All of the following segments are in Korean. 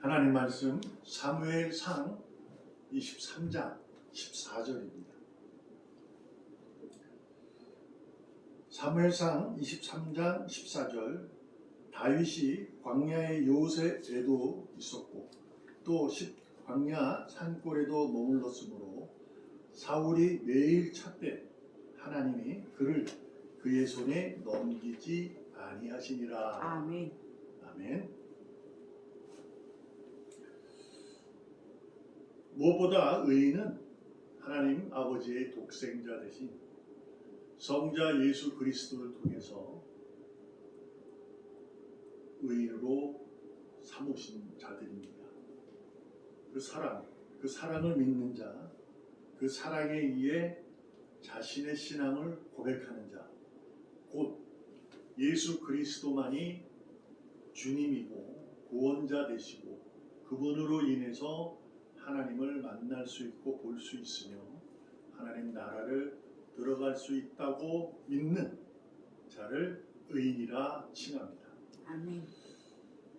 하나님 말씀 사무엘상 23장 14절입니다. 사무엘상 23장 14절 다윗이 광야의 요새에도 있었고 또 광야 산골에도 머물렀으므로 사울이 매일 찾되 하나님이 그를 그의 손에 넘기지 아니하시니라. 아멘. 아멘. 무엇보다 의인은 하나님 아버지의 독생자 되신 성자 예수 그리스도를 통해서 의인으로 삼으신 자들입니다. 그 사랑을 믿는 자, 그 사랑에 의해 자신의 신앙을 고백하는 자, 곧 예수 그리스도만이 주님이고 구원자 되시고 그분으로 인해서 하나님을 만날 수 있고 볼 수 있으며 하나님 나라를 들어갈 수 있다고 믿는 자를 의인이라 칭합니다. 아멘.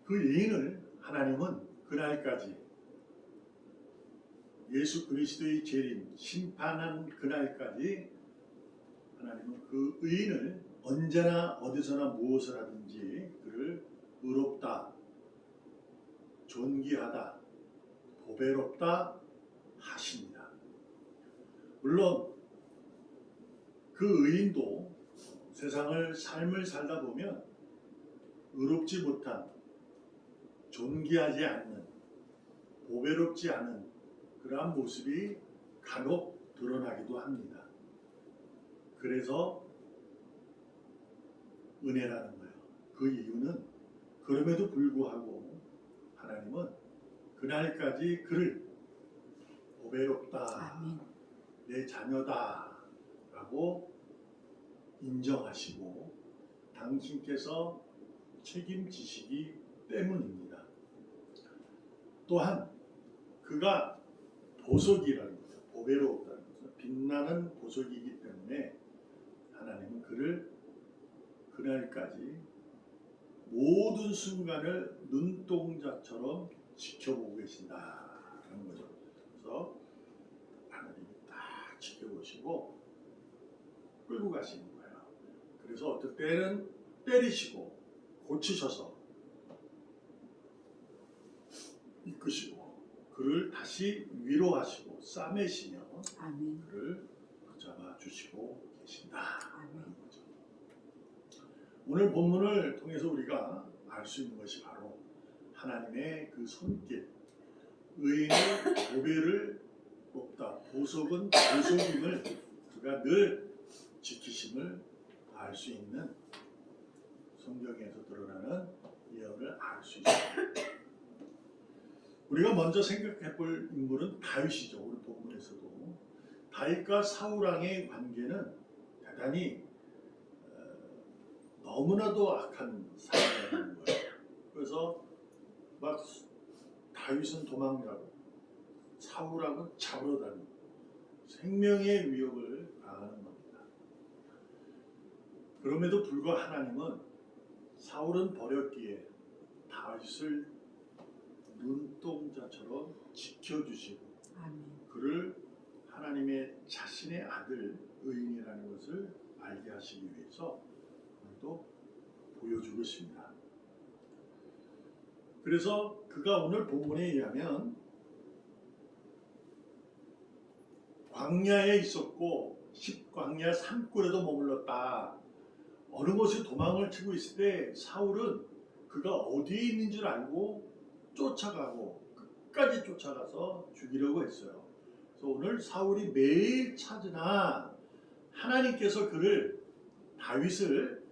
그 의인을 하나님은 그날까지 예수 그리스도의 재림, 심판한 그날까지 하나님은 그 의인을 언제나 어디서나 무엇을 하든지 그를 의롭다, 존귀하다, 보배롭다 하십니다. 물론 그 의인도 삶을 살다 보면 의롭지 못한, 존귀하지 않는, 보배롭지 않은 그러한 모습이 간혹 드러나기도 합니다. 그래서 은혜라는 거예요. 그 이유는 그럼에도 불구하고 하나님은 그날까지 그를 보배롭다, 아멘. 내 자녀다 라고 인정하시고 당신께서 책임지시기 때문입니다. 또한 그가 보석이라는 거죠. 보배롭다는 것은 빛나는 보석이기 때문에 하나님은 그를 그날까지 모든 순간을 눈동자처럼 지켜보고 계신다라는 거죠. 그래서 하나님이 딱 지켜보시고 끌고 가시는 거예요. 그래서 어떨 때는 때리시고 고치셔서 이끄시고 그를 다시 위로하시고 싸매시며 아멘. 그를 붙잡아 주시고 계신다. 아멘. 오늘 본문을 통해서 우리가 알 수 있는 것이 바로 하나님의 그 손길, 의인의 보배를 뽑다, 보석은 보석임을 그가 늘 지키심을 알 수 있는 성경에서 드러나는 예언을 알 수 있습니다. 우리가 먼저 생각해 볼 인물은 다윗이죠. 오늘 본문에서도 다윗과 사울왕의 관계는 대단히 너무나도 악한 사람이라는 거예요. 그래서 막 다윗은 도망가고 사울왕은 잡으러 다니고 생명의 위협을 가하는 겁니다. 그럼에도 불구하고 하나님은 사울은 버렸기에 다윗을 눈동자처럼 지켜주시고 아멘. 그를 하나님의 자신의 아들 의인이라는 것을 알게 하시기 위해서 오늘도 보여주고 있습니다. 그래서 그가 오늘 본문에 의하면 광야에 있었고 광야 산골에도 머물렀다. 어느 곳에 도망을 치고 있을 때 사울은 그가 어디에 있는 줄 알고 쫓아가고 끝까지 쫓아가서 죽이려고 했어요. 그래서 오늘 사울이 매일 찾으나 하나님께서 그를 다윗을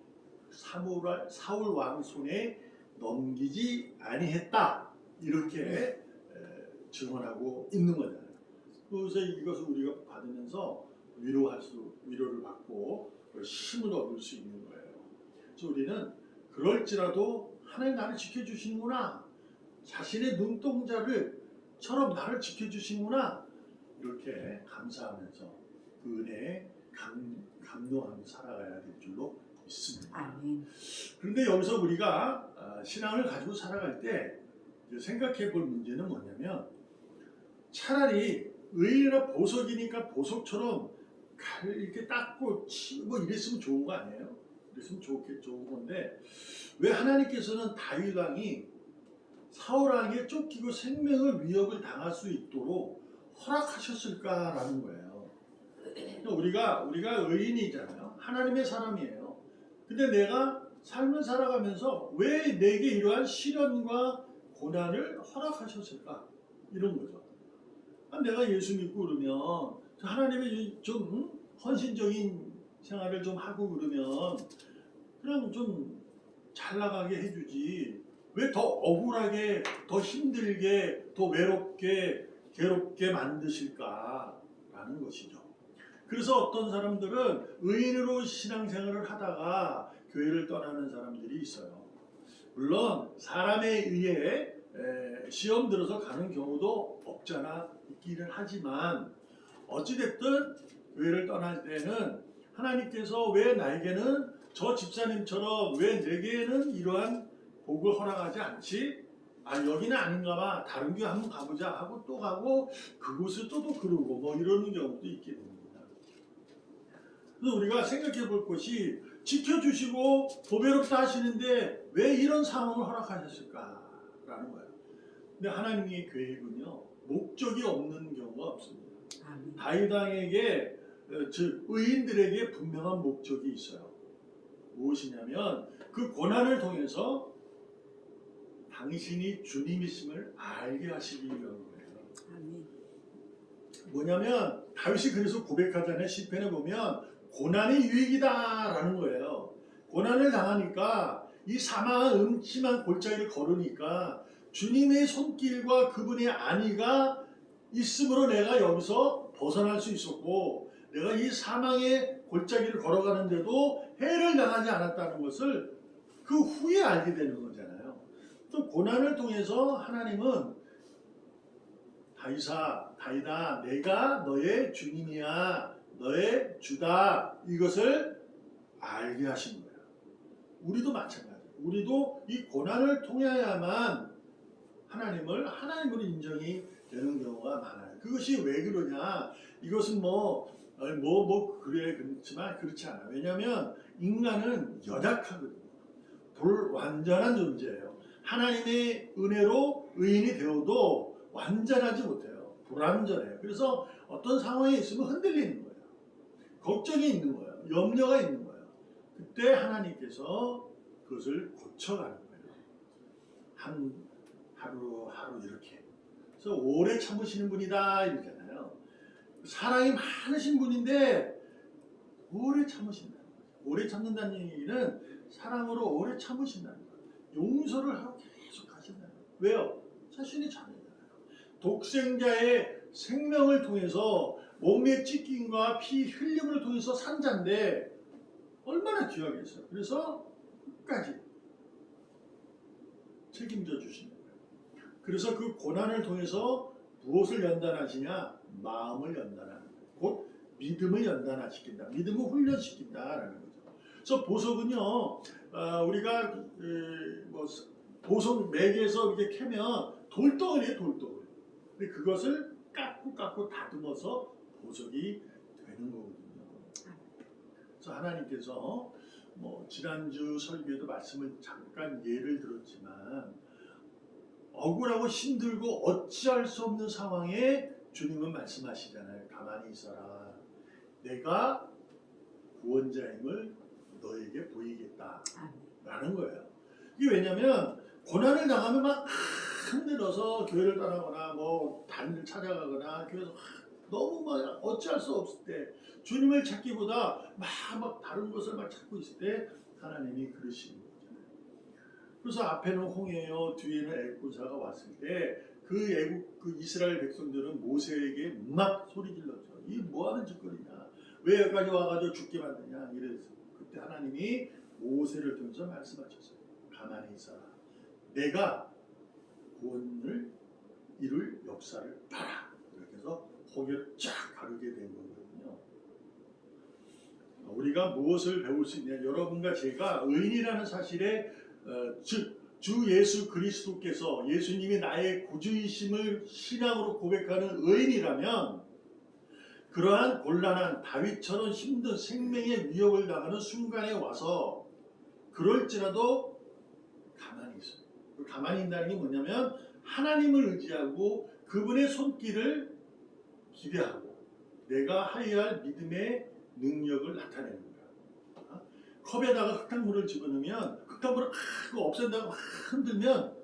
사울 왕 손에 넘기지 아니했다 이렇게 증언하고 있는 거잖아요. 그래서 이것을 우리가 받으면서 위로를 받고 힘을 얻을 수 있는 거예요. 그래서 우리는 그럴지라도 하나님 나를 지켜주시는구나, 자신의 눈동자처럼 나를 지켜주시는구나 이렇게 감사하면서 그 은혜에 감동하며 살아가야 될 줄로 믿습니다. 아멘. 그런데 여기서 우리가 신앙을 가지고 살아갈 때 생각해 볼 문제는 뭐냐면 차라리 의인이나 보석이니까 보석처럼 이렇게 닦고 치고 뭐 이랬으면 좋은 거 아니에요? 이랬으면 좋은 건데 왜 하나님께서는 다윗 왕이 사울 왕에게 쫓기고 생명을 위협을 당할 수 있도록 허락하셨을까라는 거예요. 우리가 의인이잖아요. 하나님의 사람이에요. 근데 내가 삶을 살아가면서 왜 내게 이러한 시련과 고난을 허락하셨을까? 이런 거죠. 내가 예수 믿고 그러면 하나님의 좀 헌신적인 생활을 좀 하고 그러면 그냥 좀 잘 나가게 해주지. 왜 더 억울하게, 더 힘들게, 더 외롭게, 괴롭게 만드실까라는 것이죠. 그래서 어떤 사람들은 의인으로 신앙생활을 하다가 교회를 떠나는 사람들이 있어요. 물론 사람에 의해 시험 들어서 가는 경우도 없잖아 있기는 하지만 어찌됐든 교회를 떠날 때는 하나님께서 왜 나에게는 저 집사님처럼 왜 내게는 이러한 복을 허락하지 않지? 여기는 아닌가 봐. 다른 교회 한번 가보자 하고 또 가고 그곳을 또 그러고 뭐 이러는 경우도 있게 됩니다. 그래서 우리가 생각해 볼 것이 지켜주시고 보배롭다 하시는데 왜 이런 상황을 허락하셨을까라는 거예요. 근데 하나님의 계획은요 목적이 없는 경우가 없습니다. 다윗 왕에게 즉 의인들에게 분명한 목적이 있어요. 무엇이냐면 그 고난을 통해서 당신이 주님이심을 알게 하시기 위한 거예요. 아멘. 뭐냐면 다윗이 그래서 고백하잖아요. 시편에 보면 고난이 유익이다라는 거예요. 고난을 당하니까 이 사망한 음침한 골짜기를 걸으니까 주님의 손길과 그분의 안위가 있으므로 내가 여기서 벗어날 수 있었고 내가 이 사망의 골짜기를 걸어가는데도 해를 당하지 않았다는 것을 그 후에 알게 되는 거잖아요. 또 고난을 통해서 하나님은 다윗아 내가 너의 주님이야 너의 주다 이것을 알게 하신 거예요. 우리도 마찬가지예요. 우리도 이 고난을 통해야만 하나님을 하나님으로 인정이 되는 경우가 많아요. 그것이 왜 그러냐? 이것은 그래 그렇지만 그렇지 않아요. 왜냐하면 인간은 연약하거든요. 불완전한 존재예요. 하나님의 은혜로 의인이 되어도 완전하지 못해요. 불완전해요. 그래서 어떤 상황에 있으면 흔들리는 거예요. 걱정이 있는 거예요. 염려가 있는 거예요. 그때 하나님께서 그것을 고쳐가는 거예요. 하루 이렇게. 그래서 오래 참으시는 분이다 이러잖아요. 사랑이 많으신 분인데 오래 참으신다는 거예요. 오래 참는다는 얘기는 사랑으로 오래 참으신다는 거예요. 용서를 하고 계속 하신다는 거예요. 왜요? 자신이 자녀잖아요. 독생자의 생명을 통해서 몸의 찢김과 피 흘림을 통해서 산 자인데 얼마나 귀하겠어요. 그래서 끝까지 책임져 주시는 거예요. 그래서 그 고난을 통해서 무엇을 연단하시냐? 마음을 연단하는 거예요. 곧 믿음을 연단시킨다. 믿음을 훈련시킨다라는 거죠. 그래서 보석은요, 우리가 보석 매개에서 이렇게 캐면 돌덩어리예요, 돌덩어리. 근데 그것을 깎고 다듬어서 보석이 되는 거거든요. 그래서 하나님께서 지난주 설교에도 말씀을 잠깐 예를 들었지만 억울하고 힘들고 어찌할 수 없는 상황에 주님은 말씀하시잖아요. 가만히 있어라. 내가 구원자임을 너에게 보이겠다. 라는 거예요. 이게 왜냐면 고난을 당하면 막 힘들어서 교회를 떠나거나 다른 데 찾아가거나 교회에서 너무 어찌할 수 없을 때 주님을 찾기보다 막 다른 것을 찾고 있을 때 하나님이 그러시는 거잖아요. 그래서 앞에는 홍해요, 뒤에는 애굽군사가 왔을 때 그 이스라엘 백성들은 모세에게 막 소리 질렀죠. 이 뭐하는 짓거리냐? 왜 여기까지 와가지고 죽게 만드냐? 이래서 그때 하나님이 모세를 통해서 말씀하셨어요. 가만히 있어라. 내가 구원을 이룰 역사를 봐라. 이렇게 해서 홍해를 쫙 가르게 된 거거든요. 우리가 무엇을 배울 수 있냐? 여러분과 제가 의인이라는 사실에 즉 주 예수 그리스도께서 예수님이 나의 구주이심을 신앙으로 고백하는 의인이라면 그러한 곤란한 다윗처럼 힘든 생명의 위협을 당하는 순간에 와서 그럴지라도 가만히 있어요. 가만히 있다는 게 뭐냐면 하나님을 의지하고 그분의 손길을 기대하고 내가 하여야 할 믿음의 능력을 나타내는 거야. 컵에다가 흙탕물을 집어넣으면 흙탕물을 없앤다고 막 흔들면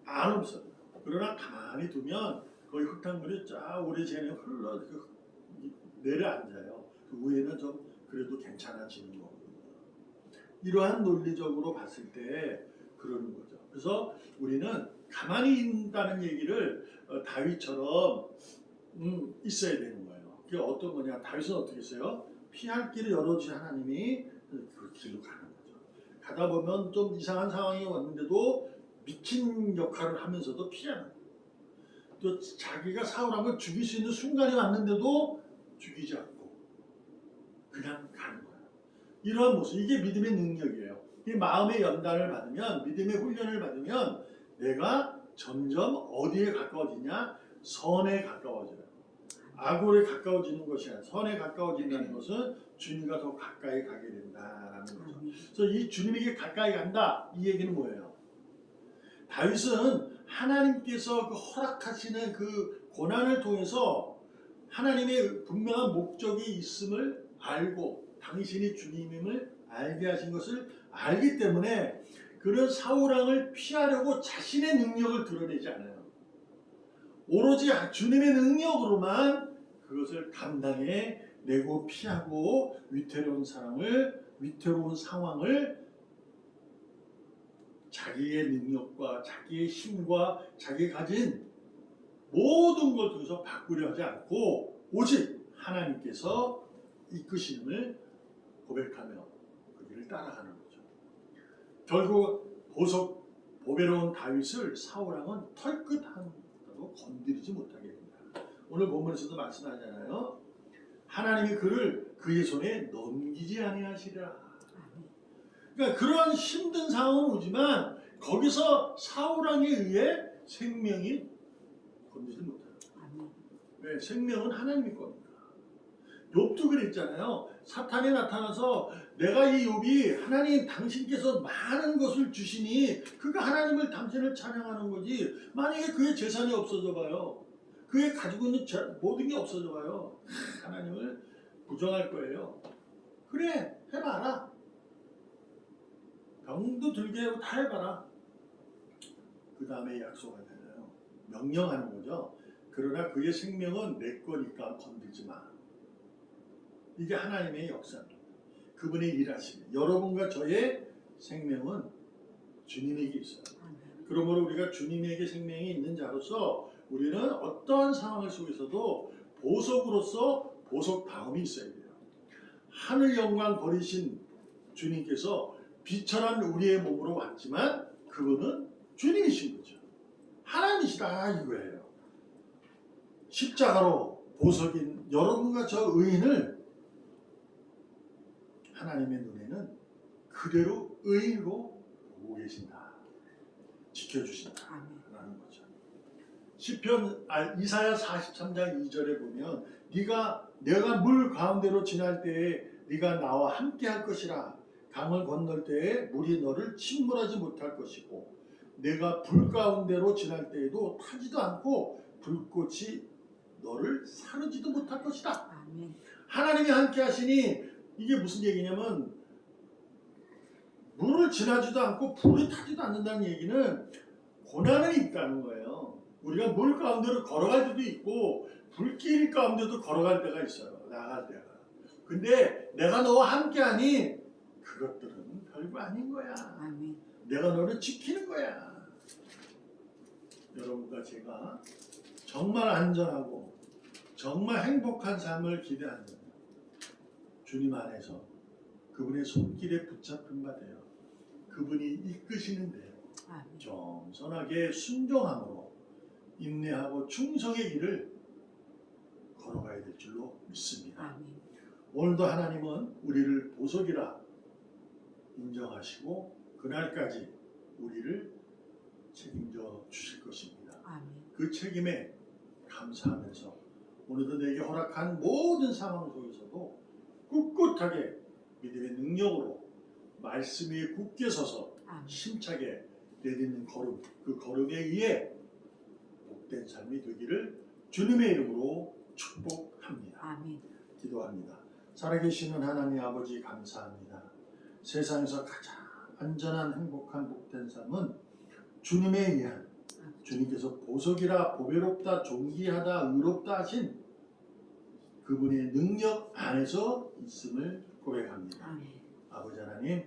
안 없어요. 그러나 가만히 두면 거기 흙탕물이 쫙 오래전에 흘러 내려앉아요. 그 위에는 좀 그래도 괜찮아지는 거거든요. 이러한 논리적으로 봤을 때 그러는 거죠. 그래서 우리는 가만히 있다는 얘기를 다윗처럼 있어야 되는 거예요. 그게 어떤 거냐? 다윗은 어떻게 했어요? 피할 길을 열어주신 하나님이 그 길로 가는 거죠. 가다 보면 좀 이상한 상황이 왔는데도 미친 역할을 하면서도 피하는 거예요. 또 자기가 사울왕을 죽일 수 있는 순간이 왔는데도 죽이지 않고 그냥 가는 거예요. 이러한 모습, 이게 믿음의 능력이에요. 이 마음의 연단을 받으면, 믿음의 훈련을 받으면 내가 점점 어디에 가까워지냐? 선에 가까워져요. 악으로 가까워지는 것이 아니라 선에 가까워진다는 것은 주님과 더 가까이 가게 된다라는 거죠. 그래서 이 주님에게 가까이 간다, 이 얘기는 뭐예요? 다윗은 하나님께서 그 허락하시는 그 고난을 통해서 하나님의 분명한 목적이 있음을 알고 당신이 주님임을 알게 하신 것을 알기 때문에 그런 사울왕을 피하려고 자신의 능력을 드러내지 않아요. 오로지 주님의 능력으로만 그것을 감당해내고 피하고 위태로운 상황을 자기의 능력과 자기의 힘과 자기가 가진 모든 걸 통해서 바꾸려 하지 않고 오직 하나님께서 이끄심을 고백하며 그 길을 따라가는 거죠. 결국 보배로운 다윗을 사울왕은 털끝한다고 건드리지 못하게 됩니다. 오늘 본문에서도 말씀하잖아요. 하나님이 그를 그의 손에 넘기지 아니하시리라. 그러니까 그러한 힘든 상황은 오지만 거기서 사울왕에 의해 생명이 건드리지 못해요. 왜? 생명은 하나님의 겁니다. 욥도 그랬잖아요. 사탄이 나타나서 내가 이 욥이 하나님 당신께서 많은 것을 주시니 그가 하나님을 당신을 찬양하는 거지. 만약에 그의 재산이 없어져 봐요. 그의 가지고 있는 모든 게 없어져 봐요. 하나님을 부정할 거예요. 그래, 해봐라. 병도 들게 하고 다 해봐라. 그 다음에 약속하잖아요. 명령하는 거죠. 그러나 그의 생명은 내 거니까 건들지 마. 이게 하나님의 역사입니다. 그분의 일하심이. 여러분과 저의 생명은 주님에게 있어요. 그러므로 우리가 주님에게 생명이 있는 자로서 우리는 어떠한 상황 속에서도 보석으로서 보석다움이 있어야 돼요. 하늘 영광 버리신 주님께서 비천한 우리의 몸으로 왔지만 그분은 주님이신 거죠. 하나님이시다 이거예요. 십자가로 보석인 여러분과 저 의인을 하나님의 눈에는 그대로 의인으로 보고 계신다. 지켜주신다. 라는 거죠. 이사야 43장 2절에 보면 내가 물 가운데로 지날 때에 네가 나와 함께 할 것이라. 강을 건널 때에 물이 너를 침몰하지 못할 것이고 내가 불 가운데로 지날 때에도 타지도 않고 불꽃이 너를 사르지도 못할 것이다. 아멘. 하나님이 함께 하시니 이게 무슨 얘기냐면 물을 지나지도 않고 불이 타지도 않는다는 얘기는 고난은 있다는 거예요. 우리가 물 가운데로 걸어갈 때도 있고 불길 가운데도 걸어갈 때가 있어요. 나갈 때가. 근데 내가 너와 함께하니 그것들은 별거 아닌 거야. 아멘. 내가 너를 지키는 거야. 여러분과 제가 정말 안전하고 정말 행복한 삶을 기대하는 주님 안에서 그분의 손길에 붙잡힌 바 되어 그분이 이끄시는 대로 겸손하게 순종함으로 인내하고 충성의 길을 걸어가야 될 줄로 믿습니다. 아멘. 오늘도 하나님은 우리를 보석이라 인정하시고 그날까지 우리를 책임져 주실 것입니다. 아멘. 그 책임에 감사하면서 오늘도 내게 허락한 모든 상황 속에서도 꿋꿋하게 믿음의 능력으로 말씀 위에 굳게 서서 아멘. 힘차게 내딛는 걸음, 그 걸음에 의해 복된 삶이 되기를 주님의 이름으로 축복합니다. 아멘. 기도합니다. 살아계시는 하나님 아버지 감사합니다. 세상에서 가장 안전한 행복한 복된 삶은 주님에 의한, 주님께서 보석이라 보배롭다 존귀하다 의롭다 하신 그분의 능력 안에서 있음을 고백합니다. 아멘. 아버지 하나님,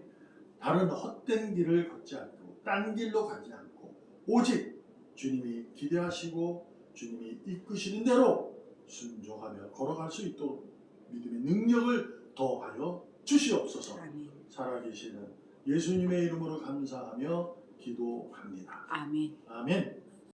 다른 헛된 길을 걷지 않고 딴 길로 가지 않고 오직 주님이 기대하시고 주님이 이끄시는 대로 순종하며 걸어갈 수 있도록 믿음의 능력을 더하여 주시옵소서. 아멘. 살아계시는 예수님의 이름으로 감사하며 기도합니다. 아멘. 아멘.